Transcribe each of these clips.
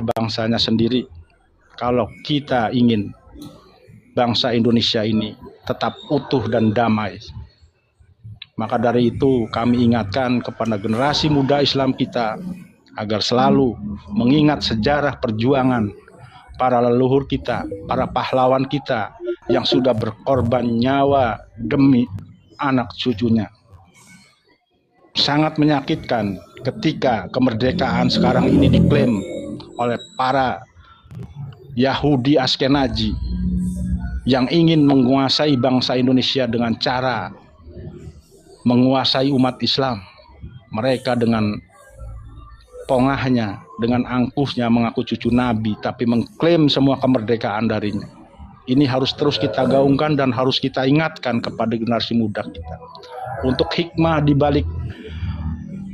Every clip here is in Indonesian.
bangsanya sendiri. Kalau kita ingin bangsa Indonesia ini tetap utuh dan damai, maka dari itu kami ingatkan kepada generasi muda Islam kita agar selalu mengingat sejarah perjuangan para leluhur kita, para pahlawan kita yang sudah berkorban nyawa demi anak cucunya. Sangat menyakitkan ketika kemerdekaan sekarang ini diklaim oleh para Yahudi Askenazi yang ingin menguasai bangsa Indonesia dengan cara menguasai umat Islam. Mereka dengan pongahnya, dengan angkuhnya mengaku cucu Nabi, tapi mengklaim semua kemerdekaan darinya. Ini harus terus kita gaungkan dan harus kita ingatkan kepada generasi muda kita. Untuk hikmah di balik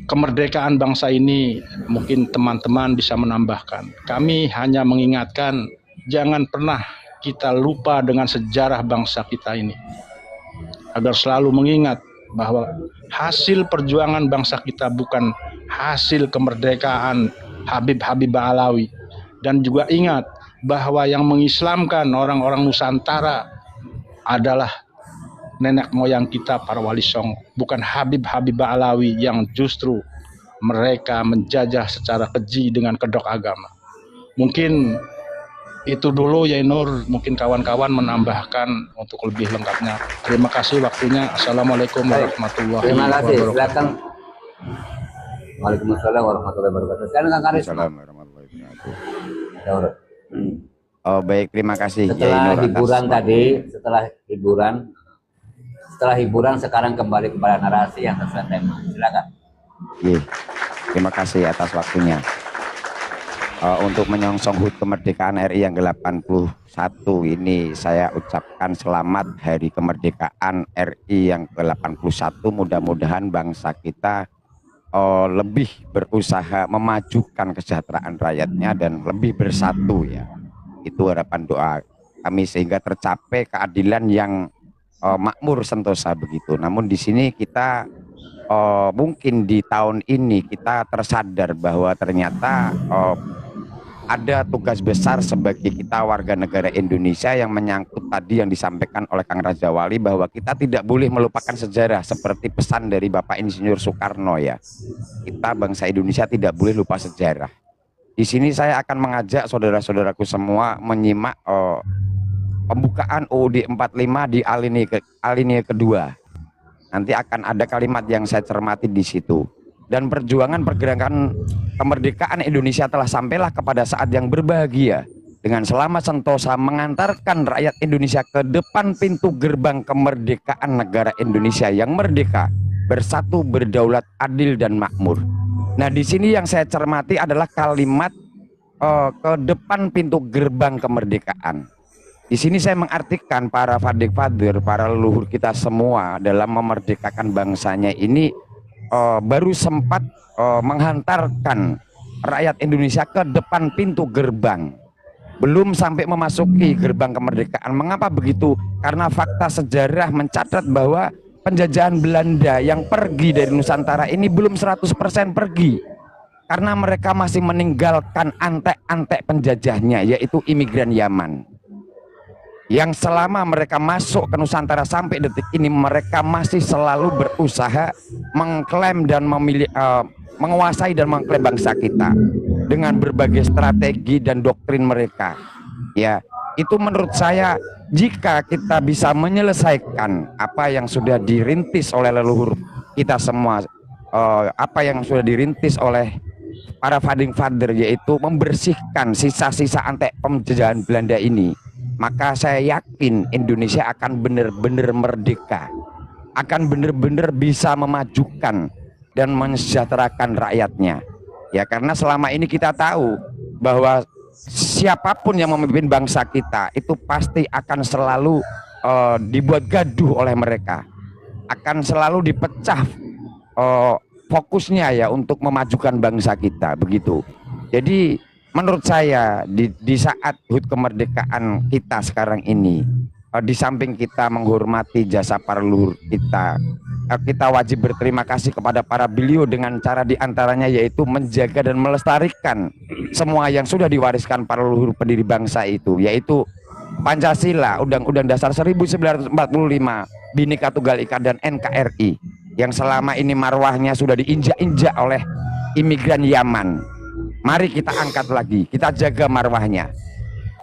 kemerdekaan bangsa ini, mungkin teman-teman bisa menambahkan. Kami hanya mengingatkan, jangan pernah kita lupa dengan sejarah bangsa kita ini. Agar selalu mengingat bahwa hasil perjuangan bangsa kita bukan hasil kemerdekaan Habib-Habibah Alawi. Dan juga ingat bahwa yang mengislamkan orang-orang Nusantara adalah nenek moyang kita, para wali songo, bukan Habib-Habibah Alawi yang justru mereka menjajah secara keji dengan kedok agama. Mungkin itu dulu ya Nur, mungkin kawan-kawan menambahkan untuk lebih lengkapnya. Terima kasih waktunya. Assalamualaikum warahmatullahi wabarakatuh. Terima kasih. Silakan. Waalaikumsalam warahmatullahi wabarakatuh. Sekarang Kang Karis. Assalamualaikum warahmatullahi wabarakatuh. Oh baik, terima kasih. Setelah hiburan tadi, setelah hiburan sekarang kembali kepada narasi yang sesuai tema. Silakan. Terima kasih atas waktunya. Untuk menyongsong HUT kemerdekaan RI yang ke-81 ini saya ucapkan selamat Hari Kemerdekaan RI yang ke-81. Mudah-mudahan bangsa kita lebih berusaha memajukan kesejahteraan rakyatnya dan lebih bersatu ya. Itu harapan doa kami sehingga tercapai keadilan yang makmur sentosa begitu. Namun di sini kita mungkin di tahun ini kita tersadar bahwa ternyata ada tugas besar sebagai kita warga negara Indonesia yang menyangkut tadi yang disampaikan oleh Kang Raja Wali bahwa kita tidak boleh melupakan sejarah seperti pesan dari Bapak Insinyur Soekarno ya. Kita bangsa Indonesia tidak boleh lupa sejarah. Di sini saya akan mengajak saudara-saudaraku semua menyimak pembukaan UUD 45 di alinea kedua. Nanti akan ada kalimat yang saya cermati di situ. Dan perjuangan pergerakan kemerdekaan Indonesia telah sampailah kepada saat yang berbahagia dengan selamat sentosa mengantarkan rakyat Indonesia ke depan pintu gerbang kemerdekaan negara Indonesia yang merdeka, bersatu, berdaulat, adil dan makmur. Nah, di sini yang saya cermati adalah kalimat ke depan pintu gerbang kemerdekaan. Di sini saya mengartikan para Fadir, para leluhur kita semua dalam memerdekakan bangsanya ini baru sempat menghantarkan rakyat Indonesia ke depan pintu gerbang, belum sampai memasuki gerbang kemerdekaan. Mengapa begitu? Karena fakta sejarah mencatat bahwa penjajahan Belanda yang pergi dari Nusantara ini belum 100% pergi, karena mereka masih meninggalkan antek-antek penjajahnya, yaitu imigran Yaman. Yang selama mereka masuk ke Nusantara sampai detik ini mereka masih selalu berusaha mengklaim dan menguasai dan mengklaim bangsa kita dengan berbagai strategi dan doktrin mereka. Ya, itu menurut saya jika kita bisa menyelesaikan apa yang sudah dirintis oleh leluhur kita semua, apa yang sudah dirintis oleh para founding father, yaitu membersihkan sisa-sisa antek penjajahan Belanda ini, maka saya yakin Indonesia akan benar-benar merdeka, akan benar-benar bisa memajukan dan mensejahterakan rakyatnya. Ya, karena selama ini kita tahu bahwa siapapun yang memimpin bangsa kita itu pasti akan selalu dibuat gaduh oleh mereka, akan selalu dipecah fokusnya ya untuk memajukan bangsa kita begitu. Jadi menurut saya di saat HUT kemerdekaan kita sekarang ini, di samping kita menghormati jasa para leluhur kita, kita wajib berterima kasih kepada para beliau dengan cara diantaranya yaitu menjaga dan melestarikan semua yang sudah diwariskan para leluhur pendiri bangsa itu, yaitu Pancasila, Undang-Undang Dasar 1945, Bhinneka Tunggal Ika, dan NKRI yang selama ini marwahnya sudah diinjak-injak oleh imigran Yaman. Mari kita angkat lagi, kita jaga marwahnya.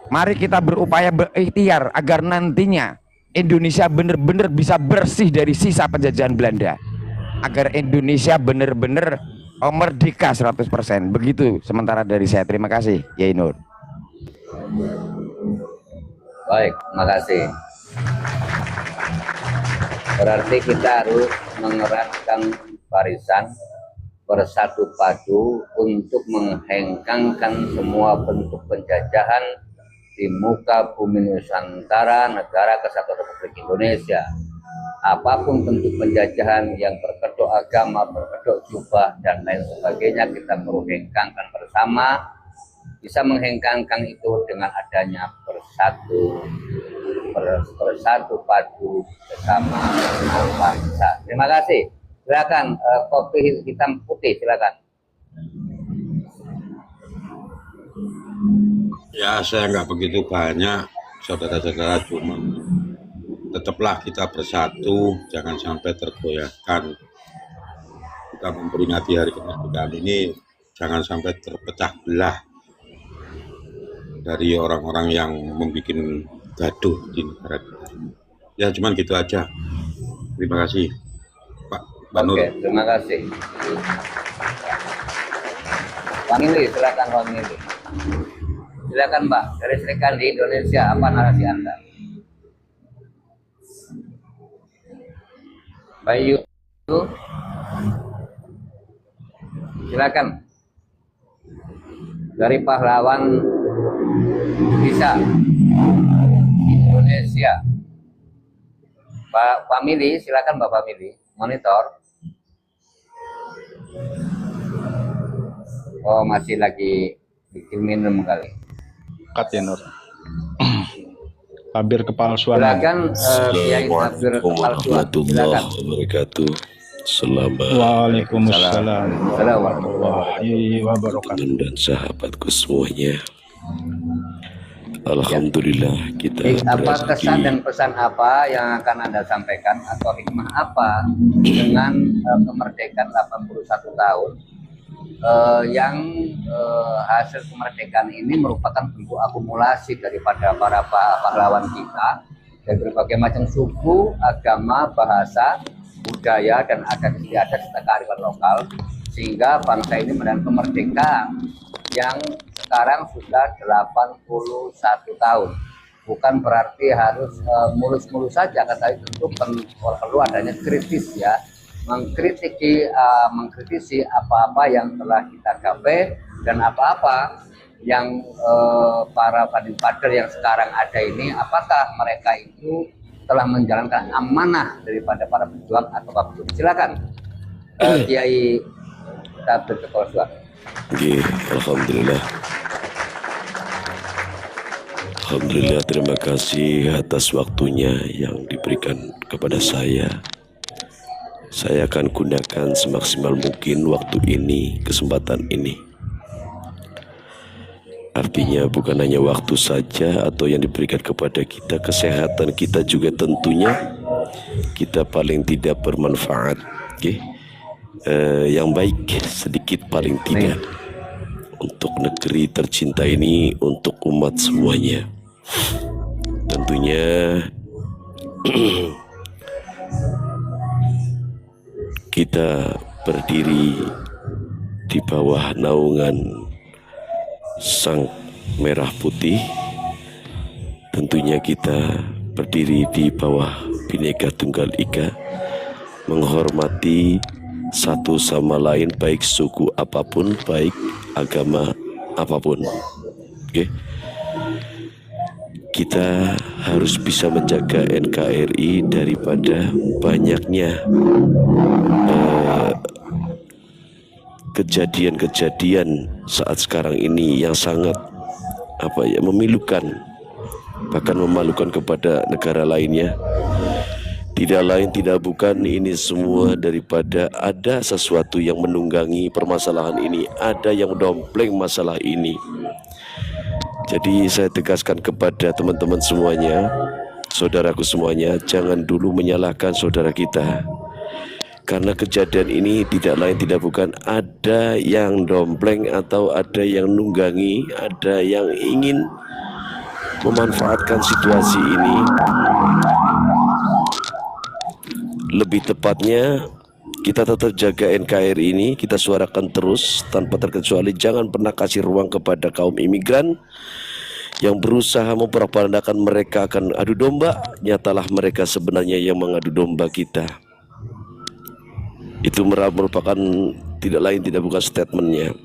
Mari kita berupaya berikhtiar agar nantinya Indonesia benar-benar bisa bersih dari sisa penjajahan Belanda, agar Indonesia benar-benar merdeka 100%. Begitu sementara dari saya. Terima kasih, Yai Nur. Baik, makasih. Berarti kita harus mengeratkan barisan bersatu padu untuk menghengkangkan semua bentuk penjajahan di muka bumi Nusantara, negara kesatuan Republik Indonesia. Apapun bentuk penjajahan yang berkedok agama, berkedok jubah, dan lain sebagainya, kita perlu hengkangkan bersama. Bisa menghengkangkan itu dengan adanya bersatu padu bersama bangsa. Terima kasih. Silakan kopi hitam putih, silakan. Ya, saya nggak begitu banyak, saudara-saudara, cuma tetaplah kita bersatu, jangan sampai tergoyahkan. Kita memperingati hari kemerdekaan ini, jangan sampai terpecah belah dari orang-orang yang membuat gaduh di negara kita. Ya, cuman gitu aja. Terima kasih, Pak Banur. Oke, terima kasih. Bang Ili, silakan Bang Ili. Silakan Mbak, dari Serikat di Indonesia, apa narasi Anda? Bayu, silakan. Dari pahlawan bisa Indonesia. Pak Famili, silakan Mbak Famili, monitor. Oh, masih lagi bikin minum kali. Kat ya Nur. Tabir kepalsuan. Silakan Kiai Tabir kepalsuan. Silakan. Wabarakatuh. Selamat Waalaikumsalam warahmatullahi wabarakatuh. teman dan sahabatku semuanya. Alhamdulillah kita Apa berada kesan di dan pesan apa yang akan Anda sampaikan atau hikmah apa dengan kemerdekaan 81 tahun yang hasil kemerdekaan ini merupakan bentuk akumulasi daripada para pahlawan kita dari berbagai macam suku, agama, bahasa, budaya, dan adat istiadat serta kearifan lokal, sehingga bangsa ini mendapat kemerdekaan yang sekarang sudah 81 tahun. Bukan berarti harus mulus-mulus saja, tetapi tentu perlu adanya kritis ya, mengkritisi apa-apa yang telah kita capai dan apa-apa yang para padir yang sekarang ada ini, apakah mereka itu telah menjalankan amanah daripada para pejuang atau belum. Silakan Kiai Tabir Kepalsuan. Alhamdulillah. Alhamdulillah, terima kasih atas waktunya yang diberikan kepada saya. Saya akan gunakan semaksimal mungkin waktu ini, kesempatan ini. Artinya bukan hanya waktu saja atau yang diberikan kepada kita, kesehatan kita juga tentunya kita paling tidak bermanfaat. Yang baik sedikit paling tidak untuk negeri tercinta ini, untuk umat semuanya. Tentunya kita berdiri di bawah naungan Sang Merah Putih. Tentunya kita berdiri di bawah Bhinneka Tunggal Ika, menghormati satu sama lain, baik suku apapun, baik agama apapun. Kita harus bisa menjaga NKRI daripada banyaknya kejadian-kejadian saat sekarang ini yang sangat memilukan, bahkan memalukan kepada negara lainnya. Tidak lain tidak bukan ini semua daripada ada sesuatu yang menunggangi permasalahan ini, ada yang dompleng masalah ini. Jadi saya tegaskan kepada teman-teman semuanya, saudaraku semuanya, jangan dulu menyalahkan saudara kita. Karena kejadian ini tidak lain tidak bukan ada yang dompleng atau ada yang nunggangi, ada yang ingin memanfaatkan situasi ini. Lebih tepatnya kita tetap jaga NKRI ini, kita suarakan terus tanpa terkecuali. Jangan pernah kasih ruang kepada kaum imigran yang berusaha mempropagandakan mereka akan adu domba. Nyatalah mereka sebenarnya yang mengadu domba kita. Itu merupakan tidak lain tidak bukan statementnya.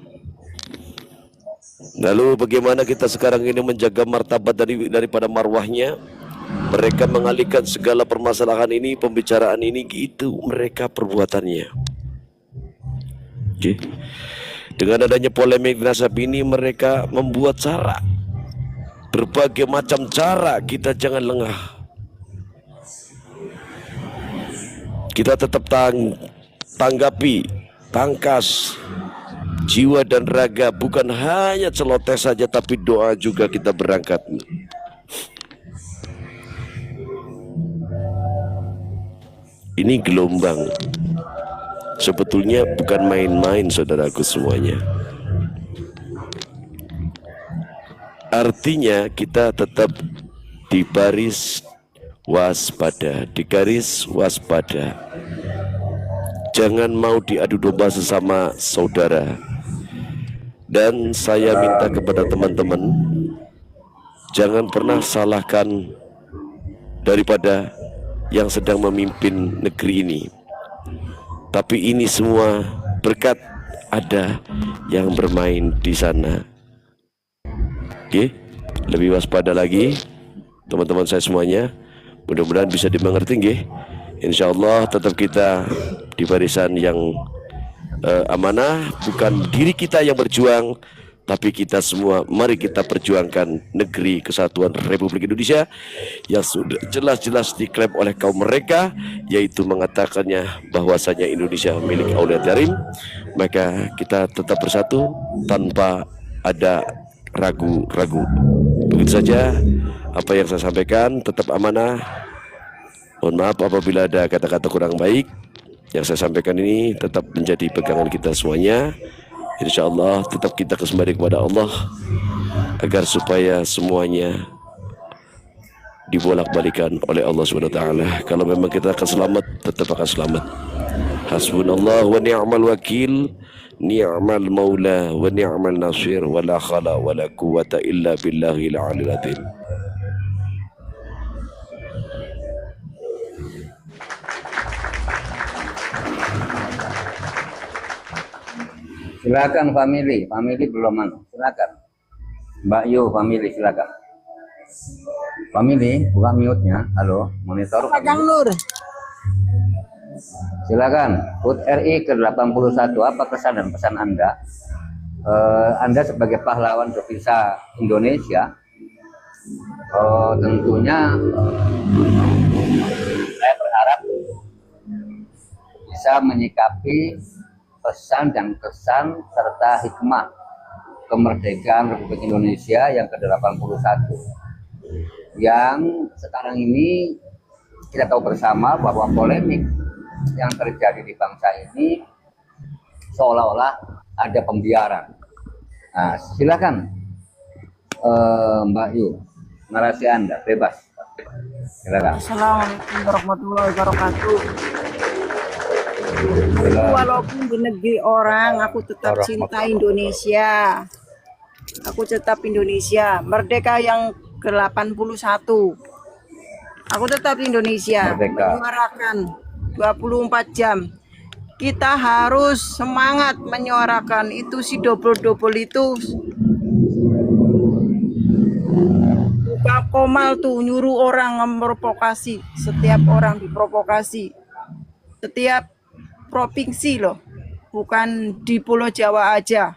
Lalu bagaimana kita sekarang ini menjaga martabat daripada marwahnya? Mereka mengalihkan segala permasalahan ini, pembicaraan ini, itu mereka perbuatannya. Oke. Dengan adanya polemik nasab ini, mereka membuat cara, berbagai macam cara. Kita jangan lengah. Kita tetap tanggapi, tangkas jiwa dan raga, bukan hanya celoteh saja tapi doa juga kita berangkat. Ini gelombang sebetulnya bukan main-main, saudaraku semuanya. Artinya kita tetap di baris waspada, di garis waspada. Jangan mau diadu domba sesama saudara. Dan saya minta kepada teman-teman, jangan pernah salahkan daripada yang sedang memimpin negeri ini. Tapi ini semua berkat ada yang bermain di sana. Oke, lebih waspada lagi teman-teman saya semuanya. Mudah-mudahan bisa dimengerti nggih. Insyaallah tetap kita di barisan yang amanah, bukan diri kita yang berjuang, tapi kita semua mari kita perjuangkan negeri kesatuan Republik Indonesia yang sudah jelas-jelas diklaim oleh kaum mereka, yaitu mengatakannya bahwasanya Indonesia milik Auliya Yarim. Maka kita tetap bersatu tanpa ada ragu-ragu. Begitu saja apa yang saya sampaikan, tetap amanah. Mohon maaf apabila ada kata-kata kurang baik. Yang saya sampaikan ini tetap menjadi pegangan kita semuanya. InsyaAllah tetap kita kembali kepada Allah agar supaya semuanya dibolak-balikan oleh Allah SWT. Kalau memang kita akan selamat, tetap akan selamat. Hasbunallah wa ni'mal wakil, ni'mal maula wa ni'mal nasir, wa la khala wa la quwata illa billahil aliyil azim. Silakan family belum mana? Silakan. Mbak Yu, family silakan. Family, buka mute-nya. Halo, monitor. Kang Nur. Silakan. HUT RI ke-81, apa kesan dan pesan Anda? Anda sebagai pahlawan devisa Indonesia, tentunya saya berharap bisa menyikapi pesan dan kesan serta hikmah kemerdekaan Republik Indonesia yang ke-81 yang sekarang ini kita tahu bersama bahwa polemik yang terjadi di bangsa ini seolah-olah ada pembiaran. Nah, silakan Mbak Yu, narasi Anda bebas. Silakan. Assalamualaikum warahmatullahi wabarakatuh. Walaupun di negeri orang, aku tetap cinta Indonesia. Aku tetap Indonesia. Merdeka yang ke-81. Aku tetap Indonesia. Merdeka. Menyuarakan 24 jam. Kita harus semangat menyuarakan itu, si double-double itu. Buka Komal tuh nyuruh orang memprovokasi. Setiap orang diprovokasi. Setiap provinsi loh, bukan di Pulau Jawa aja.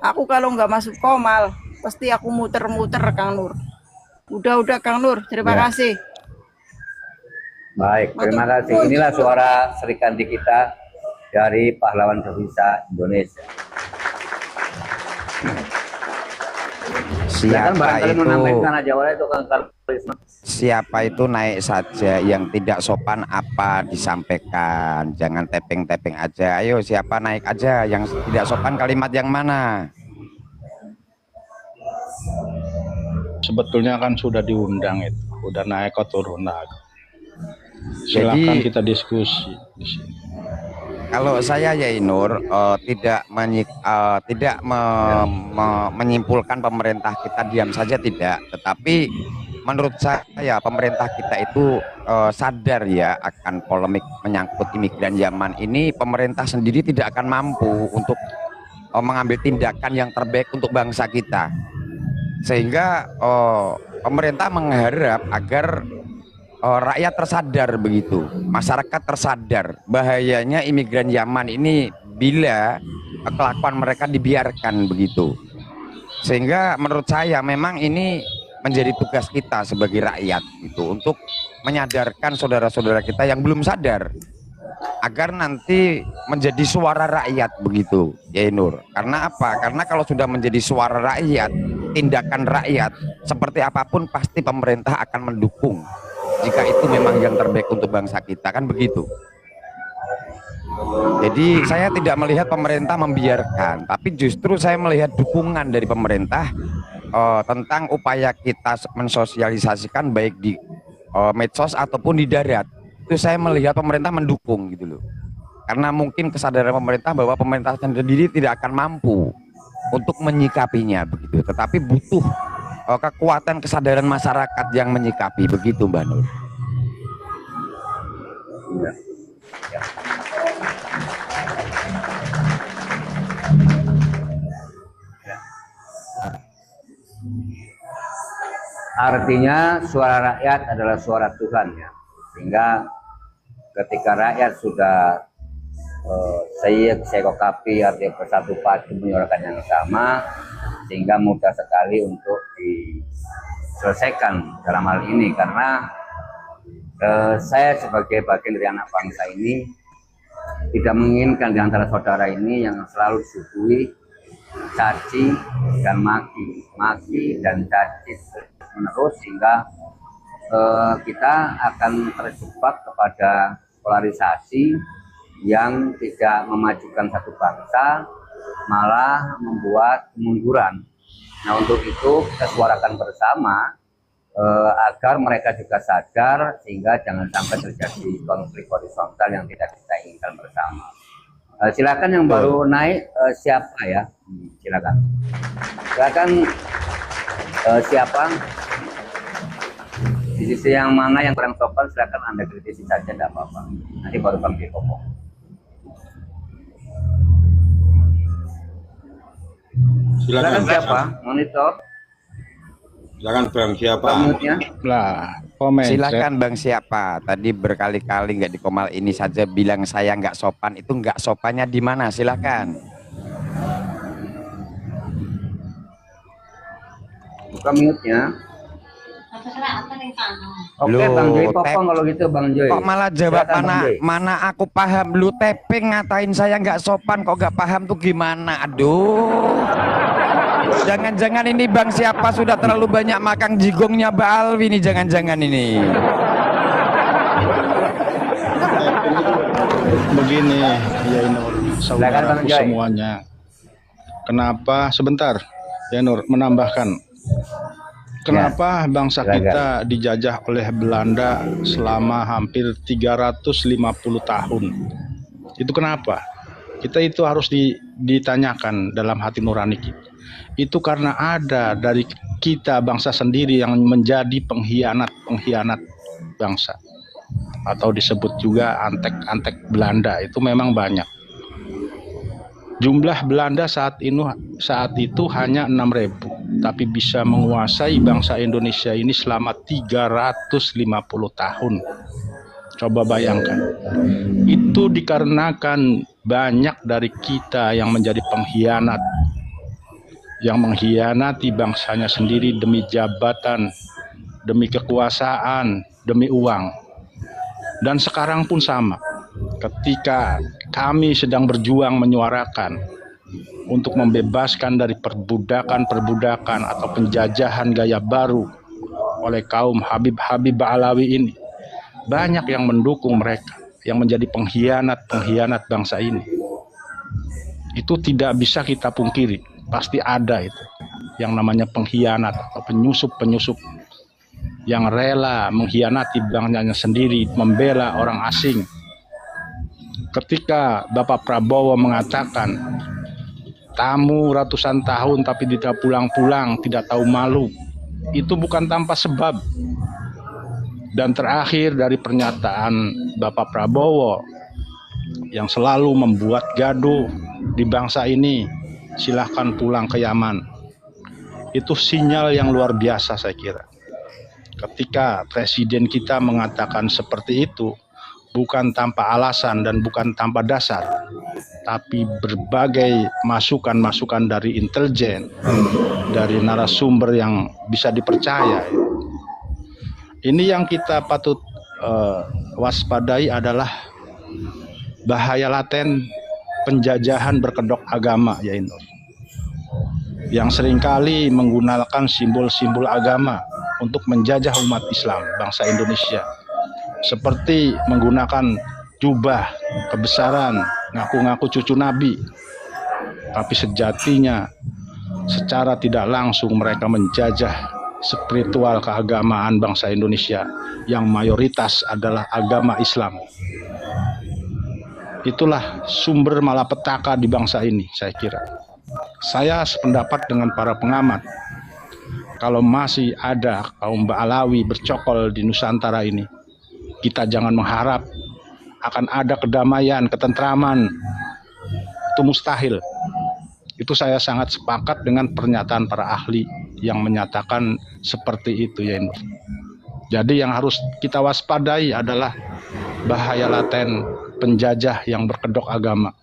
Aku kalau nggak masuk Komal, pasti aku muter-muter, Kang Nur. Udah Kang Nur, terima Ya. kasih. Baik, terima kasih. Inilah suara Serikandi kita dari pahlawan devisa Indonesia. Silakan Siapa barangkali itu menambahkan aja oleh itu Kang Karisma. siapa itu naik saja, yang tidak sopan apa disampaikan, jangan tepeng-tepeng aja. Ayo siapa naik aja, yang tidak sopan kalimat yang mana? Sebetulnya kan sudah diundang itu, udah naik kok turun lagi. Silakan Jadi kita diskusi di sini. kalau saya ya Inur tidak menyimpulkan pemerintah kita diam saja, tidak, tetapi menurut saya pemerintah kita itu sadar ya akan polemik menyangkut imigran Yaman ini. Pemerintah sendiri tidak akan mampu untuk mengambil tindakan yang terbaik untuk bangsa kita, sehingga pemerintah mengharap agar rakyat tersadar, begitu, masyarakat tersadar bahayanya imigran Yaman ini bila kelakuan mereka dibiarkan begitu. Sehingga menurut saya memang ini menjadi tugas kita sebagai rakyat itu untuk menyadarkan saudara-saudara kita yang belum sadar agar nanti menjadi suara rakyat begitu ya Nur. Karena apa? Karena kalau sudah menjadi suara rakyat, tindakan rakyat seperti apapun pasti pemerintah akan mendukung jika itu memang yang terbaik untuk bangsa kita, kan begitu. Jadi saya tidak melihat pemerintah membiarkan, tapi justru saya melihat dukungan dari pemerintah tentang upaya kita mensosialisasikan baik di medsos ataupun di darat. Itu saya melihat pemerintah mendukung gitu loh. Karena mungkin kesadaran pemerintah bahwa pemerintah sendiri tidak akan mampu untuk menyikapinya begitu, tetapi butuh kekuatan kesadaran masyarakat yang menyikapi, begitu Mbak Nur. Ya. Artinya suara rakyat adalah suara Tuhan ya, sehingga ketika rakyat sudah sekokapi artinya bersatu padu menyuarakan yang sama, sehingga mudah sekali untuk diselesaikan dalam hal ini. Karena saya sebagai bagian dari anak bangsa ini tidak menginginkan di antara saudara ini yang selalu disuguhi caci dan maki dan caci menerus, sehingga kita akan terjebak kepada polarisasi yang tidak memajukan satu bangsa, malah membuat kemunduran. Nah, untuk itu kita suarakan bersama agar mereka juga sadar, sehingga jangan sampai terjadi konflik horizontal yang tidak kita inginkan bersama. Silakan yang baru naik, siapa ya? Silakan siapa di sisi yang mana yang kurang sopan, silakan Anda kritisi saja, tidak apa-apa. Nanti baru Bang Joko. Silakan siapa? Monitor. Silakan Bang, siapa? Pamutnya. Lah, komen. Silakan Bang siapa? Tadi berkali-kali nggak di Komal ini saja bilang saya nggak sopan. Itu nggak sopannya di mana? Silakan. Buka mute-nya. Oke, Loh, Bang Joy potong kalau gitu Bang Joy. Kok malah jawab Silakan, Bang Joy. mana aku paham, lu tapping ngatain saya nggak sopan, kok nggak paham tuh gimana? Aduh, jangan-jangan ini Bang siapa sudah terlalu banyak makan jigongnya Mbak Alwi nih, jangan-jangan ini. Begini, ya Nur, Silakan, Bang saudaraku Joy. semuanya. Kenapa sebentar, ya Nur, menambahkan. Kenapa bangsa silakan. kita dijajah oleh Belanda selama hampir 350 tahun? Itu kenapa? Kita itu harus ditanyakan dalam hati nurani kita. Itu karena ada dari kita bangsa sendiri yang menjadi pengkhianat bangsa. Atau disebut juga antek-antek Belanda, itu memang banyak. Jumlah Belanda saat itu hanya 6.000, tapi bisa menguasai bangsa Indonesia ini selama 350 tahun. Coba bayangkan. Itu dikarenakan banyak dari kita yang menjadi pengkhianat, yang mengkhianati bangsanya sendiri demi jabatan, demi kekuasaan, demi uang. Dan sekarang pun sama. Ketika kami sedang berjuang menyuarakan untuk membebaskan dari perbudakan atau penjajahan gaya baru oleh kaum Habib Ba'alawi ini, banyak yang mendukung mereka, yang menjadi pengkhianat bangsa ini. Itu tidak bisa kita pungkiri, pasti ada itu yang namanya pengkhianat atau penyusup yang rela mengkhianati bangsanya sendiri, membela orang asing. Ketika Bapak Prabowo mengatakan tamu ratusan tahun tapi tidak pulang-pulang, tidak tahu malu, itu bukan tanpa sebab. Dan terakhir dari pernyataan Bapak Prabowo yang selalu membuat gaduh di bangsa ini, silahkan pulang ke Yaman. Itu sinyal yang luar biasa saya kira. Ketika presiden kita mengatakan seperti itu, bukan tanpa alasan dan bukan tanpa dasar, tapi berbagai masukan-masukan dari intelijen, dari narasumber yang bisa dipercaya. Ini yang kita patut waspadai adalah bahaya laten penjajahan berkedok agama, ya Inur, yang seringkali menggunakan simbol-simbol agama untuk menjajah umat Islam bangsa Indonesia, seperti menggunakan jubah kebesaran, ngaku-ngaku cucu Nabi, tapi sejatinya secara tidak langsung mereka menjajah spiritual keagamaan bangsa Indonesia yang mayoritas adalah agama Islam. Itulah sumber malapetaka di bangsa ini, saya kira. Saya sependapat dengan para pengamat, kalau masih ada kaum Ba'alawi bercokol di Nusantara ini, kita jangan mengharap akan ada kedamaian, ketentraman. Itu mustahil. Itu saya sangat sepakat dengan pernyataan para ahli yang menyatakan seperti itu, ya Inur. Jadi yang harus kita waspadai adalah bahaya laten penjajah yang berkedok agama.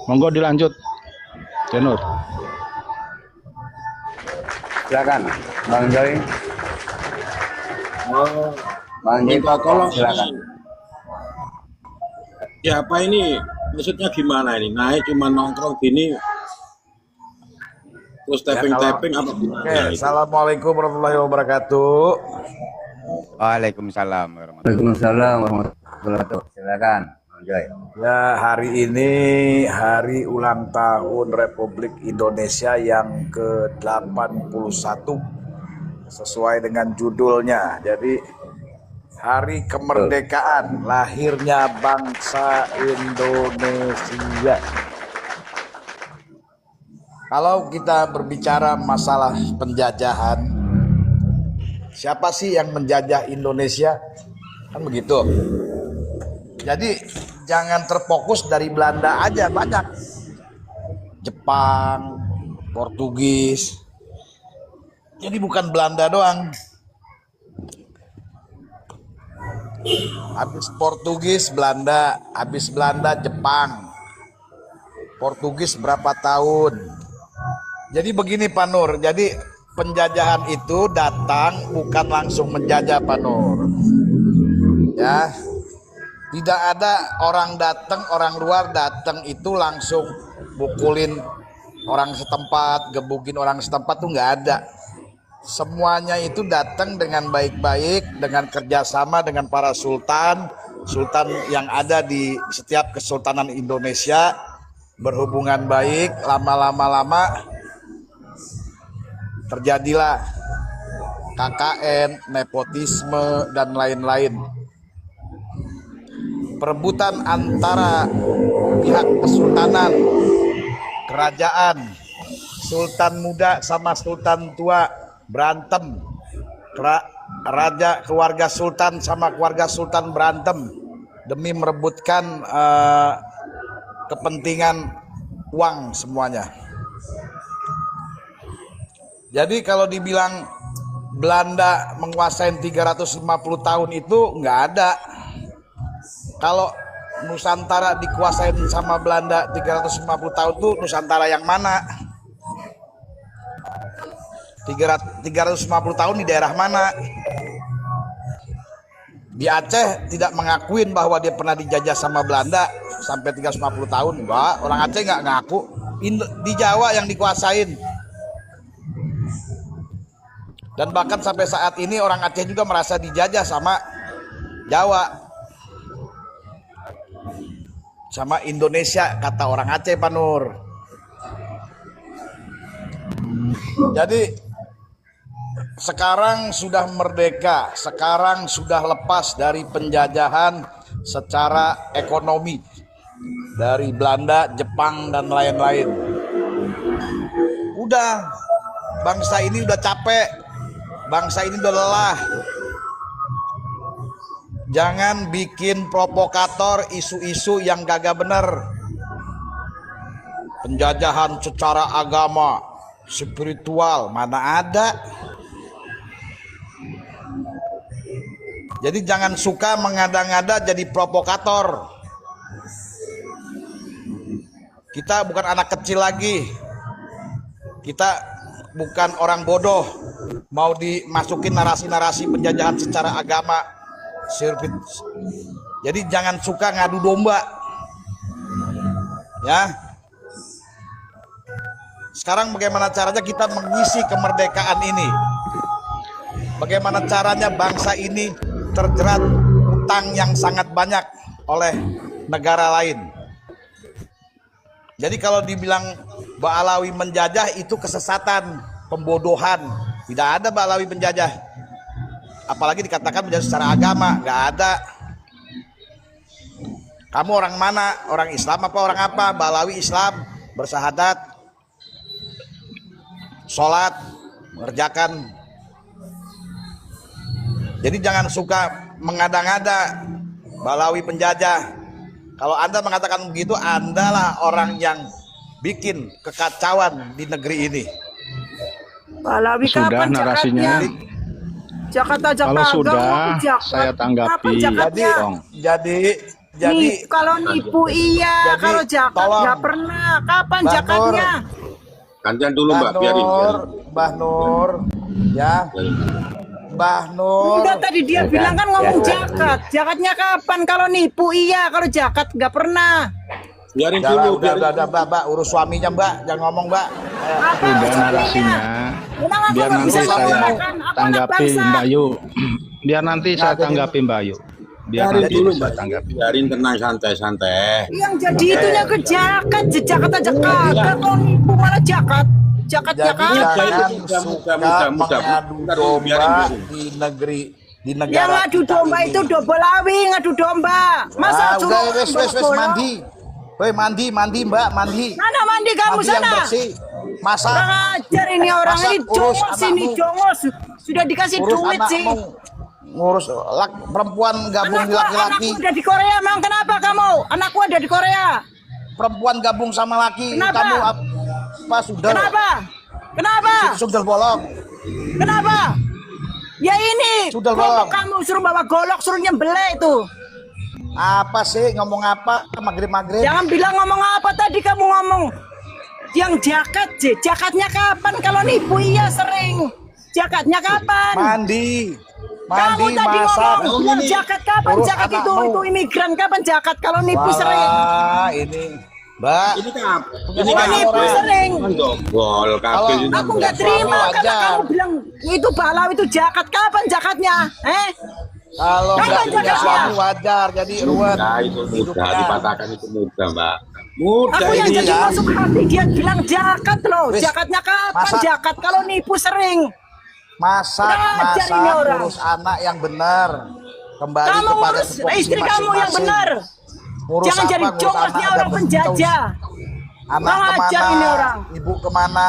Monggo dilanjut, ya Nur. Silakan, Bang Joy. Bang Joy, Minta tolong silakan. Ya apa ini? Maksudnya gimana ini? Naik cuma nongkrong gini, terus tapping-tapping apa gimana? Oke, assalamualaikum warahmatullahi wabarakatuh. Waalaikumsalam warahmatullahi Waalaikumsalam warahmatullahi wabarakatuh. Silakan, Bang Joy. Ya, hari ini hari ulang tahun Republik Indonesia yang ke-81 sesuai dengan judulnya. Jadi hari kemerdekaan lahirnya bangsa Indonesia. Kalau kita berbicara masalah penjajahan, siapa sih yang menjajah Indonesia? Kan begitu. Jadi jangan terfokus dari Belanda aja, banyak. Jepang, Portugis. Jadi bukan Belanda doang. Habis Portugis, Belanda. Habis Belanda, Jepang. Portugis berapa tahun. Jadi begini Pak Nur, jadi penjajahan itu datang bukan langsung menjajah Pak Nur. Ya, tidak ada orang datang, orang luar datang itu langsung bukulin orang setempat, gebukin orang setempat, tuh nggak ada. Semuanya itu datang dengan baik-baik, dengan kerjasama dengan para sultan yang ada di setiap kesultanan Indonesia, berhubungan baik. Lama-lama terjadilah KKN, nepotisme, dan lain-lain. Perebutan antara pihak kesultanan, kerajaan, sultan muda sama sultan tua berantem. Keluarga sultan sama keluarga sultan berantem demi merebutkan kepentingan uang semuanya. Jadi kalau dibilang Belanda menguasai 350 tahun itu nggak ada. Kalau Nusantara dikuasain sama Belanda 350 tahun itu Nusantara yang mana? 350 tahun di daerah mana? Di Aceh tidak mengakuin bahwa dia pernah dijajah sama Belanda sampai 350 tahun. Enggak, orang Aceh nggak ngaku. Di Jawa yang dikuasain. Dan bahkan sampai saat ini orang Aceh juga merasa dijajah sama Jawa, sama Indonesia, kata orang Aceh, Pak Nur. Jadi sekarang sudah merdeka, sekarang sudah lepas dari penjajahan secara ekonomi dari Belanda, Jepang, dan lain-lain. Udah, bangsa ini udah capek, bangsa ini udah lelah. Jangan bikin provokator isu-isu yang gagah bener. Penjajahan secara agama, spiritual, mana ada. Jadi jangan suka mengada-ngada jadi provokator. Kita bukan anak kecil lagi. Kita bukan orang bodoh mau dimasukin narasi-narasi penjajahan secara agama. Jadi jangan suka ngadu domba. Ya. Sekarang bagaimana caranya kita mengisi kemerdekaan ini? Bagaimana caranya bangsa ini terjerat utang yang sangat banyak oleh negara lain? Jadi kalau dibilang Ba'alawi menjajah itu kesesatan, pembodohan. Tidak ada Ba'alawi penjajah. Apalagi dikatakan menjajah secara agama, nggak ada. Kamu orang mana? Orang Islam apa orang apa? Ba'alawi Islam, bersahadat, sholat, mengerjakan. Jadi jangan suka mengada-ngada Ba'alawi penjajah. Kalau Anda mengatakan begitu, Andalah orang yang bikin kekacauan di negeri ini. Ba'alawi Sudah kapan narasinya. Jakarta Kalau sudah, saya tanggapi. Jadi Nih, kalau nipu iya, jadi, kalau jakat tolong. nggak pernah. Kapan Mbak jakatnya? Gantian dulu Mbak, Mbah biarin. Nur, Mbah Nur, ya, Mbah Nur. Udah tadi dia bilang kan ngomong jakat. Jakatnya kapan? Kalau nipu iya, kalau jakat nggak pernah. Biarin Udah, dulu, udah, biarin. Mbak, urus suaminya, Mbak, jangan ngomong, Mbak. Apa Sudah maksudnya? narasinya. Emang aku Biar nggak nanti bisa saya menggunakan aku anak tanggapi bangsa. Mbak Yu. Biar nanti saya tanggapi Mbak Yu. Biar Biarin nanti dulu saya Mbak, tanggapi. biarin tenang, santai-santai. Yang jadi itunya ke jakat aja kagak. Kalau nipu malah jakat. Jakatnya Jadi kapan? jangan Mudah, suka mudah. mengadu Bentar dulu, domba biarin. di negeri, di Yang negara ngadu kita domba ini. itu Ba'alawi ngadu domba. Masa Ah, suruh udah, orang wes bolos-bolos? mandi. Woi, mandi Mbak, mandi. Mana mandi kamu Mandi yang sana? bersih. Masak. Kurang ajar ini orang Masak, ini urus jongos ini anakmu. jongos. Sudah dikasih Urus duit sih. anakmu. Ngurus perempuan gabung di laki-laki. Anakku udah di Korea, Mang. Kenapa kamu? Anakku ada di Korea. Perempuan gabung sama laki. Kenapa? Kamu apa sudah? Kenapa? Kenapa? Sudah bolong. Kenapa? Ya ini. Sudah, kelompok Bang. kamu suruh bawa golok, suruh nyembelih itu. Apa sih ngomong apa? Maghrib-maghrib. Jangan bilang ngomong apa tadi kamu ngomong. Yang jakat, jakatnya kapan? Kalau nipu iya sering. Jakatnya kapan? Mandi. Kamu Mandi, tadi masak. ngomong yang jakat kapan? Urus Jakat itu anakmu. imigran kapan jakat? Kalau nipu sering. Wah, ini. Mbak, Ini kan, ini Kalau kan nipu sering. dogol, kabel ini. Aku nggak Suami terima karena wajar. kamu bilang itu Ba'alawi itu jakat. Kapan jakatnya? kalau Kapan nggak punya jakatnya? suami wajar jadi ruwet. Nah, itu mudah, hidupnya. dipatahkan itu mudah Mbak. Mudah Aku yang ini. jadi masuk hati dia bilang jakat loh. Wis, Jakatnya kapan? masak. Jakat kalau nipu sering. Masak, Belajar ini orang. urus anak yang benar. Kembali Kamu kepada ngurus tupoksi istri kamu yang masing-masing. benar. Ngurus Jangan apa? jadi Ngurus jongosnya anak orang ada penjajah. Anak Belajar kemana? ini orang. Ibu kemana?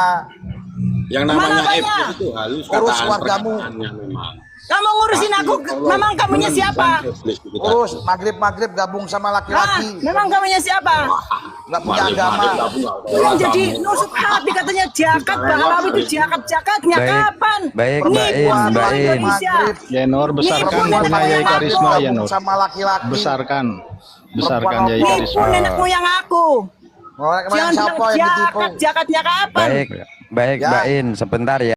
Yang namanya Kemana F banyak? itu halus Urus kataan keluargamu. perkataannya memang. Kamu ngurusin aku, memang kamunya siapa? Urus maghrib gabung sama Hah? laki-laki. Memang kamunya siapa? Nggak punya agama. Yang jadi nusuk hati katanya jakat, Ba'alawi itu jakatnya kapan? baik, Nipu Mbak In, orang Mbak In. Indonesia. Yenor besarkan Nipu nenek punya Yai moyang Karisma aku. Yenor. Sama laki-laki. Besarkan Yai Nipu Karisma. nenek moyang aku. Orang Jangan siapa bilang yang ditipu? jakatnya kapan? Baik, baik Ya. Mbak In, sebentar ya.